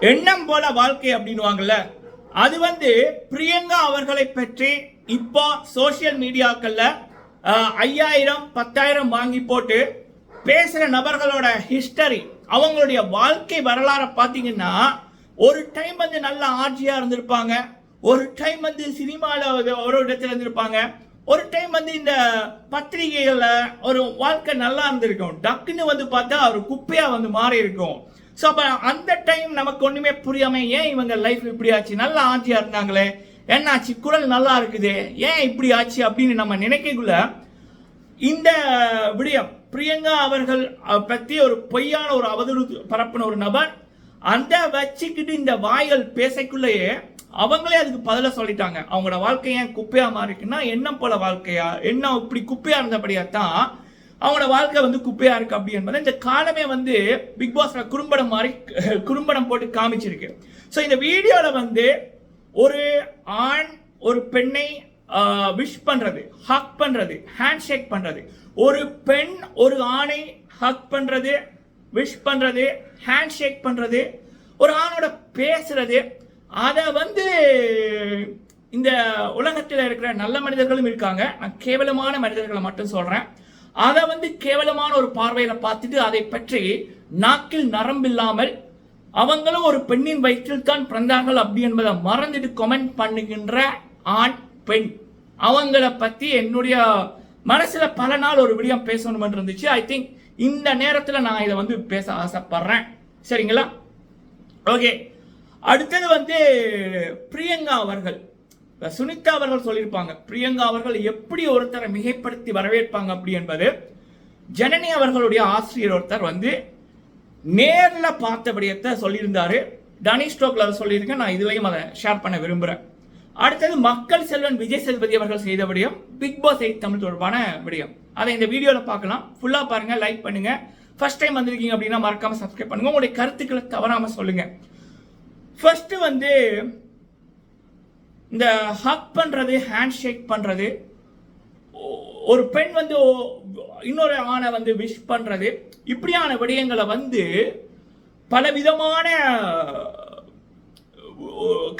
எண்ணம் போல வாழ்க்கை அப்படின்னுவாங்கல்ல, அது பிரியங்கா அவர்களை பற்றி இப்போ சோசியல் மீடியாக்கள்ல 5000 10,000 வாங்கி போட்டு பேசுற நபர்களோட ஹிஸ்டரி, அவங்களுடைய வாழ்க்கை வரலாறை பார்த்தீங்கன்னா, ஒரு டைம் நல்ல ஆட்சியா இருந்திருப்பாங்க, ஒரு டைம் சினிமாவில் ஒரு இடத்துல இருந்திருப்பாங்க, ஒரு டைம் இந்த பத்திரிகைகள்ல ஒரு வாழ்க்கை நல்லா இருந்திருக்கும், டக்குன்னு பார்த்தா ஒரு குப்பையா மாறி இருக்கும். ஸோ அப்போ அந்த டைம் நமக்கு ஒன்றுமே புரியாம, ஏன் இவங்க லைஃப் இப்படி ஆச்சு, நல்ல ஆட்சியா இருந்தாங்களே, என்னாச்சு, குரல் நல்லா இருக்குது, ஏன் இப்படி ஆச்சு அப்படின்னு நம்ம நினைக்கக்குள்ள இந்த விடயம் பிரியங்கா அவர்கள் பற்றி ஒரு பொய்யான ஒரு அவதூறு பரப்பின ஒரு நபர் அந்த வச்சுக்கிட்டு இந்த வாய்கள் பேசக்குள்ளேயே அவங்களே அதுக்கு பதில சொல்லிட்டாங்க. அவங்களோட வாழ்க்கை ஏன் குப்பையா மாறிக்குன்னா, எண்ணம் போல வாழ்க்கையா, எண்ணம் இப்படி குப்பையா இருந்தபடியா தான் அவங்களோட வாழ்க்கை குப்பையா இருக்கு அப்படி என்பது இந்த காலமே பிக் பாஸ்ல குறும்படம் மாதிரி குறும்படம் போட்டு காமிச்சிருக்கு. ஸோ இந்த வீடியோல ஒரு ஆண் ஒரு பெண்ணை விஷ் பண்றது, ஹக் பண்றது, ஹேண்ட் ஷேக் பண்றது, ஒரு பெண் ஒரு ஆணை ஹக் பண்றது, விஷ் பண்றது, ஹேண்ட் ஷேக் பண்றது, ஒரு ஆணோட பேசுறது, அதை இந்த உலகத்தில் இருக்கிற நல்ல மனிதர்களும் இருக்காங்க, நான் கேவலமான மனிதர்களை மட்டும் சொல்றேன். அதை கேவலமான ஒரு பார்வையில பார்த்துட்டு அதை பற்றி நாக்கில் நரம்பில்லாமல் அவங்களும் ஒரு பெண்ணின் வயிற்றில் தான் பிறந்தார்கள் அப்படி என்பதை மறந்துட்டு கமெண்ட் பண்ணுகின்ற ஆண் பெண், அவங்கள பத்தி என்னுடைய மனசுல பல நாள் ஒரு விடயம் பேசணும் இருந்துச்சு. ஐ திங்க் இந்த நேரத்தில் நான் இதை பேச ஆசைப்படுறேன். சரிங்களா? ஓகே, அடுத்தது பிரியங்கா அவர்கள், சுனிதா அவர்கள் சொல்லியிருப்பாங்க, பிரியங்கா அவர்கள் எப்படி ஒருத்தரை மிகைப்படுத்தி வரவேற்பாங்க அப்படி என்பது ஜனனி அவர்களுடைய ஆசிரியர் ஒருத்தர் நேர்ல பார்த்த விடயத்தை சொல்லியிருந்தாரு. டனி ஸ்டோக்ல அதை சொல்லியிருக்கேன், நான் இதுலையும் அதை ஷேர் பண்ண விரும்புகிறேன். அடுத்தது மக்கள் செல்வன் விஜய் சேதுபதி அவர்கள் செய்த விடயம், பிக் பாஸ் 8 தமிழ் தொடர்பான விடயம், அதை இந்த வீடியோவில் பார்க்கலாம். ஃபுல்லாக பாருங்க, லைக் பண்ணுங்க. ஃபர்ஸ்ட் டைம் வந்திருக்கீங்க அப்படின்னா மறக்காம சப்ஸ்கிரைப் பண்ணுங்க, உங்களுடைய கருத்துக்களை தவறாம சொல்லுங்க. ஃபர்ஸ்ட் இந்த ஹக் பண்றது, ஹேண்ட் ஷேக் பண்றது, ஒரு பெண் இன்னொரு ஆணை விஷ் பண்றது, இப்படியான விடயங்களை பல விதமான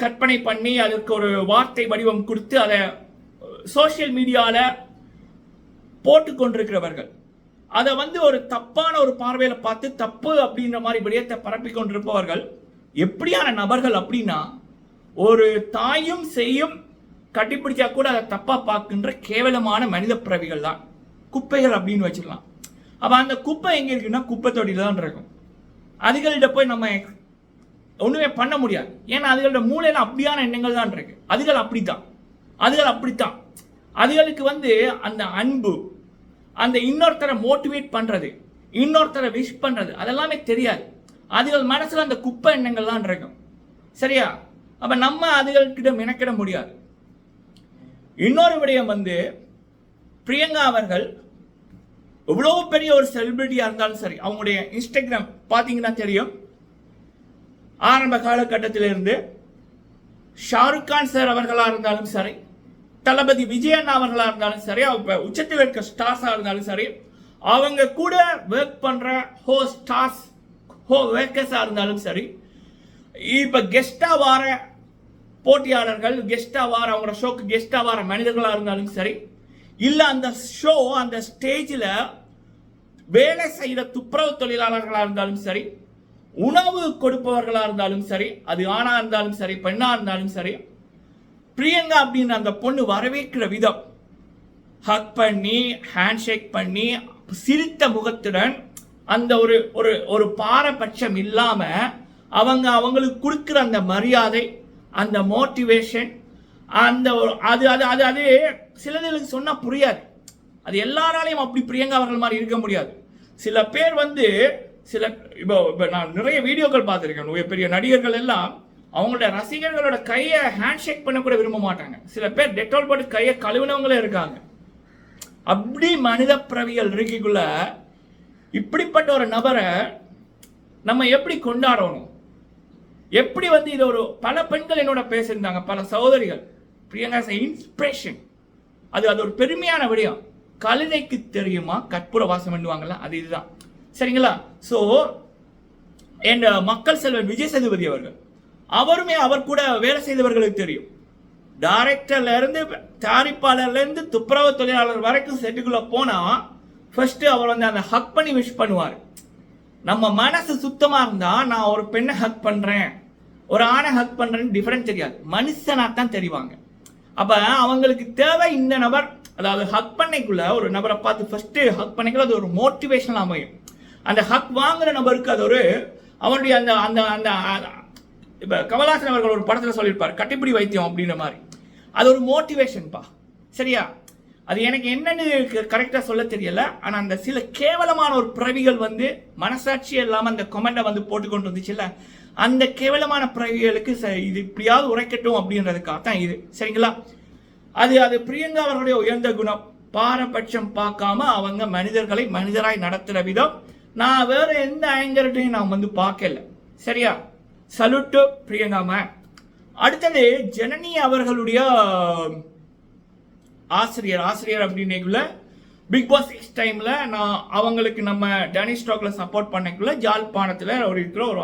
கற்பனை பண்ணி அதற்கு ஒரு வார்த்தை வடிவம் கொடுத்து அதை சோசியல் மீடியால போட்டு கொண்டிருக்கிறவர்கள், அதை ஒரு தப்பான ஒரு பார்வையில பார்த்து தப்பு அப்படின்ற மாதிரி விடயத்தை பரப்பி கொண்டிருப்பவர்கள் எப்படியான நபர்கள் அப்படின்னா, ஒரு தாயும் செய்யும் கட்டிப்பிடிச்சா கூட அதை தப்பா பார்க்கின்ற கேவலமான மனித பிறவிகள் தான், குப்பைகள் அப்படின்னு வச்சுக்கலாம். அப்ப அந்த குப்பை எங்க இருக்குன்னா குப்பை தொட்டில தான் இருக்கும். அதுகள்கிட்ட போய் நம்ம ஒண்ணுமே பண்ண முடியாது, ஏன்னா அதுகளோட மூளையில அப்படியான எண்ணங்கள் தான் இருக்கு. அதுகள் அப்படித்தான் அதுகளுக்கு அந்த அன்பு, அந்த இன்னொருத்தரை மோட்டிவேட் பண்றது, இன்னொருத்தரை விஷ் பண்றது, அதெல்லாமே தெரியாது. அதுகள் மனசுல அந்த குப்பை எண்ணங்கள் தான் இருக்கும். சரியா? அப்ப நம்ம அதுகள்கிட்ட மெனக்கிட முடியாது. இன்னொரு விடயம் பிரியங்கா அவர்கள் எவ்வளவு பெரிய ஒரு செலிபிரிட்டியா இருந்தாலும் சரி, அவங்களுடைய இன்ஸ்டாகிராம் பாத்தீங்கன்னா தெரியும், ஆரம்ப காலகட்டத்திலிருந்து ஷாருக் கான் சார் அவர்களா இருந்தாலும் சரி, தளபதி விஜய் அண்ணா அவர்களா இருந்தாலும் சரி, அவங்க உச்சத்தில் இருக்க ஸ்டார்ஸா இருந்தாலும் சரி, அவங்க கூட ஒர்க் பண்ற ஒர்க்கர்ஸா இருந்தாலும் சரி, இப்ப கெஸ்டா வார போட்டியாளர்கள், கெஸ்டா வார அவங்களோட ஷோக்கு கெஸ்டா வார மனிதர்களா இருந்தாலும் சரி, இல்ல அந்த ஷோ அந்த ஸ்டேஜில் வேலை செய்யற துப்புரவு தொழிலாளர்களா இருந்தாலும் சரி, உணவு கொடுப்பவர்களா இருந்தாலும் சரி, அது ஆணா இருந்தாலும் சரி பெண்ணா இருந்தாலும் சரி, பிரியங்கா அப்படின்னு அந்த பொண்ணு வரவேற்கிற விதம், ஹக் பண்ணி ஹேண்ட் ஷேக் பண்ணி சிரித்த முகத்துடன், அந்த ஒரு ஒரு ஒரு பாரபட்சம் இல்லாம அவங்களுக்கு கொடுக்கிற அந்த மரியாதை, அந்த மோட்டிவேஷன், அந்த அது அது அது அது சிலதுக்கு சொன்னா புரியாது. அது எல்லாராலையும் அப்படி பிரியங்கா அவர்கள் மாதிரி இருக்க முடியாது. சில பேர் சில இப்போ நான் நிறைய வீடியோக்கள் பார்த்துருக்கேன், பெரிய நடிகர்கள் எல்லாம் அவங்களோட ரசிகர்களோட கையை ஹேண்ட் ஷேக் பண்ண கூட விரும்ப மாட்டாங்க. சில பேர் டெட்டால் போட்டு கையை கழுவினவங்களே இருக்காங்க. அப்படி மனித பிறவிகள் இருக்கைக்குள்ள இப்படிப்பட்ட ஒரு நபரை நம்ம எப்படி கொண்டாடணும், எப்படி இது ஒரு பல பெண்கள் என்னோட பேசியிருந்தாங்க, பல சகோதரிகள், பிரியங்கா இன்ஸ்பிரேஷன், அது ஒரு பெருமையான விடயம். கழுதைக்கு தெரியுமா கற்பூர வாசம் பண்ணுவாங்கல்ல, அது இதுதான். சரிங்களா? ஸோ என் மக்கள் செல்வன் விஜய் சேதுபதி அவர்கள், அவருமே அவர் கூட வேலை செய்தவர்களுக்கு தெரியும். டைரக்டர்ல இருந்து தயாரிப்பாளர்ல இருந்து துப்புரவு தொழிலாளர் வரைக்கும் செட்டுக்குள்ள போனா ஃபர்ஸ்ட் அவர் வந்து அந்த ஹக் பண்ணி விஷ் பண்ணுவார். நம்ம மனசு சுத்தமா இருந்தா நான் ஒரு பெண்ணை ஹக் பண்றேன் ஒரு ஆணை ஹக் பண்றேன்னு டிஃபரன்ஸ் தெரியாது, மனுஷனா தான் தெரிவாங்க. அப்ப அவங்களுக்கு தேவை இந்த நபர், அதாவது ஹக் பண்ணைக்குள்ள ஒரு நபரை பார்த்து ஃபர்ஸ்ட் ஹக் பண்ணிக்குள்ள அது ஒரு மோட்டிவேஷனல் அமையும். அந்த ஹக் வாங்குற நபருக்கு அது ஒரு அவருடைய அந்த அந்த அந்த இப்ப கமல்ஹாசன் அவர்கள் ஒரு படத்துல சொல்லியிருப்பார் கட்டிப்பிடி வைத்தியம் அப்படின்ற மாதிரி, அது ஒரு மோட்டிவேஷன்பா. சரியா? அது எனக்கு என்னன்னு கரெக்டா சொல்ல தெரியல. ஆனா அந்த சில கேவலமான ஒரு பிறவிகள் வந்து மனசாட்சி இல்லாம அந்த கமெண்ட்டை வந்து போட்டுக்கொண்டு இருந்துச்சுல்ல, அந்த கேவலமான பிறவிகளுக்கு இது இப்படியாவது உரைக்கட்டும் அப்படின்றதுக்காக தான் இது. சரிங்களா? அது பிரியங்கா அவர்களுடைய உயர்ந்த குணம். பாரபட்சம் பார்க்காம அவங்க மனிதர்களை மனிதராய் நடத்துற விதம் நான் வேற எந்த ஆங்கர்டையும் நான் வந்து பார்க்கல. சரியா? சல்யூட் பிரியங்கா. அடுத்தது ஜனனி அவர்களுடைய ஆசிரியர் அப்படின்னுக்குள்ள பிக் பாஸ் 6 டைம்ல நான் அவங்களுக்கு நம்ம டேனி ஸ்டாக்ல சப்போர்ட் பண்ணக்குள்ள ஜாழ்ப்பாணத்தில் இருக்கிற ஒரு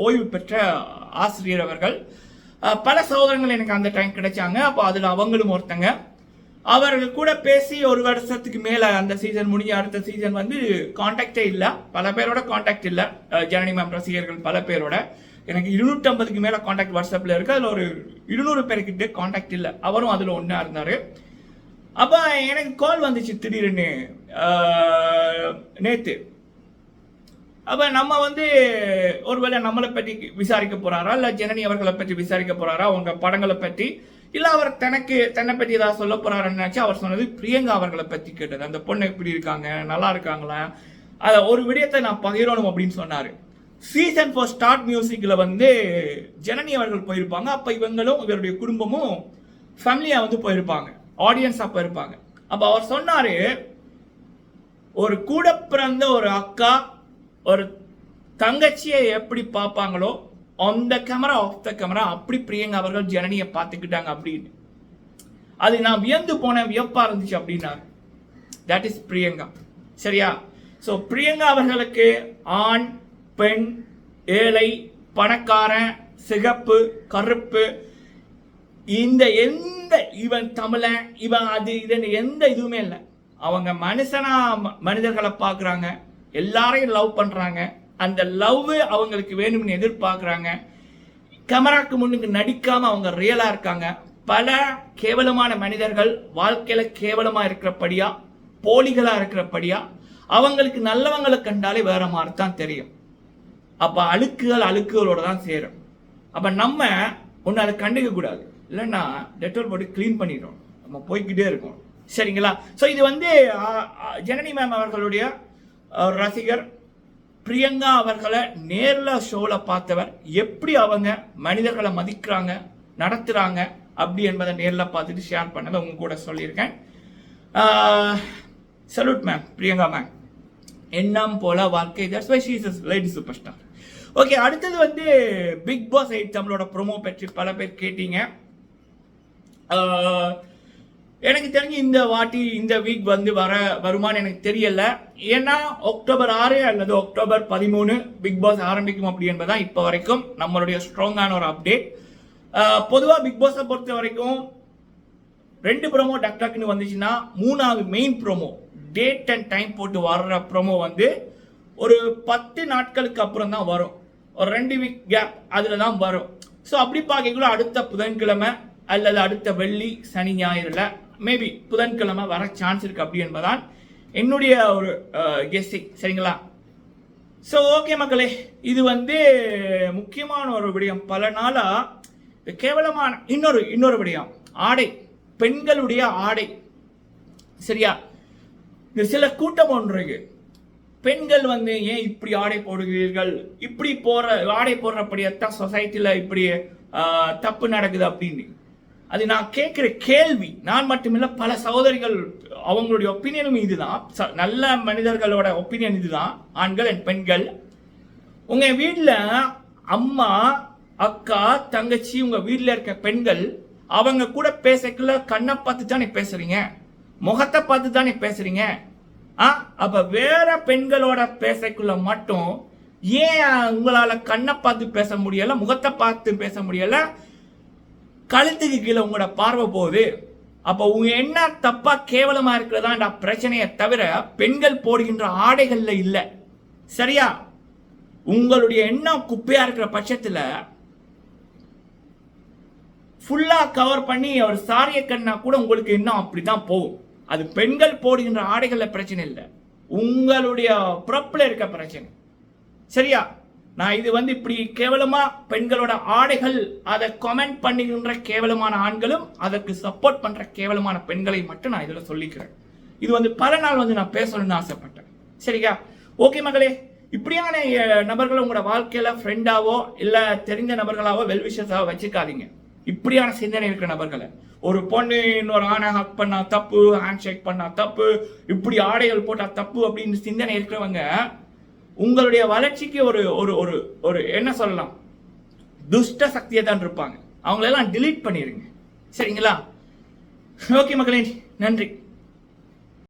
ஓய்வு பெற்ற ஆசிரியர் அவர்கள். பல சகோதரங்கள் எனக்கு அந்த டைம் கிடைச்சாங்க. அப்போ அதில் அவங்களும் ஒருத்தங்க. அவர்கள் கூட பேசி ஒரு வருஷத்துக்கு மேலே அந்த சீசன் முடிஞ்ச அடுத்த சீசன் வந்து கான்டாக்டே இல்லை, பல பேரோட கான்டாக்ட் இல்லை. ஜனனி மேம் ரசிகர்கள் பல பேரோட எனக்கு 250க்கு மேலே கான்டாக்ட் வாட்ஸ்அப்பில் இருக்குது. அதில் ஒரு 200 பேருக்கிட்ட கான்டாக்ட் இல்லை. அவரும் அதில் ஒன்றா இருந்தார். அப்போ எனக்கு கால் வந்துச்சு திடீர்னு நேற்று. அப்போ நம்ம வந்து ஒருவேளை நம்மளை பற்றி விசாரிக்க போகிறாரா, இல்லை ஜனனி அவர்களை பற்றி விசாரிக்க போகிறாரா, அவங்க படங்களை பற்றி, இல்லை அவர் தன்னை பற்றி ஏதாவது சொல்ல போகிறாருன்னு நினச்சி அவர் சொன்னது பிரியங்கா அவர்களை பற்றி கேட்டது. அந்த பொண்ணு எப்படி இருக்காங்க, நல்லா இருக்காங்களா, அதை ஒரு விடயத்தை நான் பகிரணும் அப்படின்னு சொன்னார். சீசன் 4 ஸ்டார்ட் மியூசிக்ல வந்து ஜனனி அவர்கள் போயிருப்பாங்க. அப்ப இவங்களும் இவருடைய குடும்பமும் ஃபேமிலியா வந்து போயிருப்பாங்க, ஆடியன்ஸா போயிருப்பாங்க. அப்ப அவர் சொன்னாரு, ஒரு கூட பிறந்த ஒரு அக்கா ஒரு தங்கச்சியை எப்படி பார்ப்பாங்களோ on the camera off the camera அப்படி பிரியங்கா அவர்கள் ஜனனியை பார்த்துக்கிட்டாங்க அப்படின்னு. அது நான் வியந்து போனேன், வியப்பா இருந்துச்சு அப்படின்னாரு. That is Priyanka. சரியா? ஸோ பிரியங்கா அவர்களுக்கு ஆண் பெண் ஏழை பணக்காரன் சிகப்பு கருப்பு இந்த எந்த இவன் தமிழன் இவன் அது இதுன்னு எந்த இதுவுமே இல்லை. அவங்க மனிதர்களை பார்க்குறாங்க, எல்லாரையும் லவ் பண்ணுறாங்க. அந்த லவ் அவங்களுக்கு வேணும்னு எதிர்பார்க்குறாங்க. கேமராக்கு முன்னுக்கு நடிக்காம அவங்க ரியலா இருக்காங்க. பல கேவலமான மனிதர்கள் வாழ்க்கையில கேவலமா இருக்கிறபடியா போலிகளா இருக்கிறபடியா அவங்களுக்கு நல்லவங்களை கண்டாலே வேற மாதிரி தான் தெரியும். அப்ப அழுக்குகளோட தான் சேரும். அப்ப நம்ம ஒன்னு அதை கண்டுக்க கூடாது, இல்லைன்னா டெட்டால் போட்டு கிளீன் பண்ணிடுறோம், நம்ம போய்கிட்டே இருக்கோம். சரிங்களா? ஸோ இது வந்து ஜனனி மேம் அவர்களுடைய ரசிகர். பிரியங்கா அவர்களை நேர்ல ஷோல பார்த்தவர், எப்படி அவங்க மனிதர்களை மதிக்கிறாங்க நடத்துறாங்க அப்படி என்பதை நேரில் பார்த்துட்டு ஷேர் பண்ணதை உங்க கூட சொல்லியிருக்கேன். Salute ma'am Priyanka ma'am. எண்ணம் போல வாழ்க்கை, that's why she is lady super star. Okay, அடுத்தது வந்து பிக் பாஸ் 8 தமிழோட ப்ரோமோ பற்றி பல பேர் கேட்டீங்க. எனக்கு தெரிஞ்சு இந்த வீக் வந்து வருமானு எனக்கு தெரியல. ஏன்னா அக்டோபர் 6 அல்லது அக்டோபர் 13 பிக் பாஸ் ஆரம்பிக்கும் அப்படி என்பதான் இப்போ வரைக்கும் நம்மளுடைய ஸ்ட்ராங்கான ஒரு அப்டேட். பொதுவாக பிக் பாஸை பொறுத்த வரைக்கும் 2 ப்ரோமோ டக்குன்னு வந்துச்சுன்னா 3வது main promo date and time போட்டு வர்ற ப்ரோமோ வந்து ஒரு 10 நாட்களுக்கு அப்புறம் தான் வரும். ஒரு 2 வீக் கேப் அதில் தான் வரும். ஸோ அப்படி பார்க்கக்குள்ள அடுத்த புதன்கிழமை அல்லது அடுத்த வெள்ளி சனி ஞாயிறுல மேபி புதன்கிழமை வர சான்ஸ் இருக்கு அப்படி என்பதான் என்னுடைய ஒரு கெஸ்ஸிங். சரிங்களா? ஸோ ஓகே மக்களே, இது வந்து முக்கியமான ஒரு விடயம். பல நாளா கேவலமான இன்னொரு விடயம், ஆடை, பெண்களுடைய ஆடை. சரியா? இந்த சில கூட்டம் ஒன்று பெண்கள் வந்து ஏன் இப்படி ஆடை போடுகிறீர்கள், இப்படி ஆடை போடுறபடியத்தான் சொசைட்டில இப்படி தப்பு நடக்குது அப்படின்னு. அது நான் கேட்கிற கேள்வி. நான் மட்டுமில்ல, பல சகோதரிகள் அவங்களுடைய ஒப்பீனியனும் இதுதான். நல்ல மனிதர்களோட ஒப்பீனியன் இதுதான். ஆண்கள் அண்ட் பெண்கள், உங்க வீட்டில் அம்மா அக்கா தங்கச்சி உங்க வீட்டில் இருக்க பெண்கள் அவங்க கூட பேசக்குள்ள கண்ணை பார்த்து தானே பேசுறீங்க, முகத்தை பார்த்து தானே பேசுறீங்க. அப்ப வேற பெண்களோட பேசக்குள்ள மட்டும் ஏன் உங்களால கண்ணை பார்த்து பேச முடியல, முகத்தை பார்த்து பேச முடியல, கழுத்துக்கு கீழே உங்களோட பார்வை போகுது? அப்போ உங்க என்ன தப்பா கேவலமா இருக்கிறதா பிரச்சனையை தவிர பெண்கள் போடுகின்ற ஆடைகள்ல இல்ல. சரியா? உங்களுடைய எண்ணம் குப்பையா இருக்கிற பட்சத்துல ஃபுல்லா கவர் பண்ணி அவர் சாரிய கண்ணா கூட உங்களுக்கு இன்னும் அப்படிதான் போகும். அது பெண்கள் போடுகின்ற ஆடைகள்ல பிரச்சனை இல்லை, உங்களுடைய பிறப்புல இருக்க பிரச்சனை. சரியா? நான் இது இப்படி கேவலமா பெண்களோட ஆடைகள் அதை கமெண்ட் பண்ணுகின்ற கேவலமான ஆண்களும் அதற்கு சப்போர்ட் பண்ற கேவலமான பெண்களை மட்டும் நான் இதுல சொல்லிக்கிறேன். இது பல நாள் நான் பேசணும்னு ஆசைப்பட்டேன். சரியா? ஓகே மகளே, இப்படியான நபர்களை உங்களோட வாழ்க்கையில ஃப்ரெண்டாவோ இல்ல தெரிஞ்ச நபர்களாவோ வெல்விஷஸாவோ வச்சுக்காதீங்க. இப்படியான சிந்தனை இருக்கிற நபர்களை, ஒரு பொண்ணு இன்னொரு ஆணை ஹக் பண்ணா தப்பு, ஹேண்ட் ஷேக் பண்ணா தப்பு, இப்படி ஆடைகள் போட்டா தப்பு அப்படின்னு சிந்தனை இருக்கிறவங்க உங்களுடைய வளர்ச்சிக்கு ஒரு ஒரு ஒரு ஒரு என்ன சொல்லலாம், துஷ்ட சக்தியை தான் இருப்பாங்க. அவங்களெல்லாம் டிலீட் பண்ணிடுங்க. சரிங்களா? ஓகே மக்களே, நன்றி.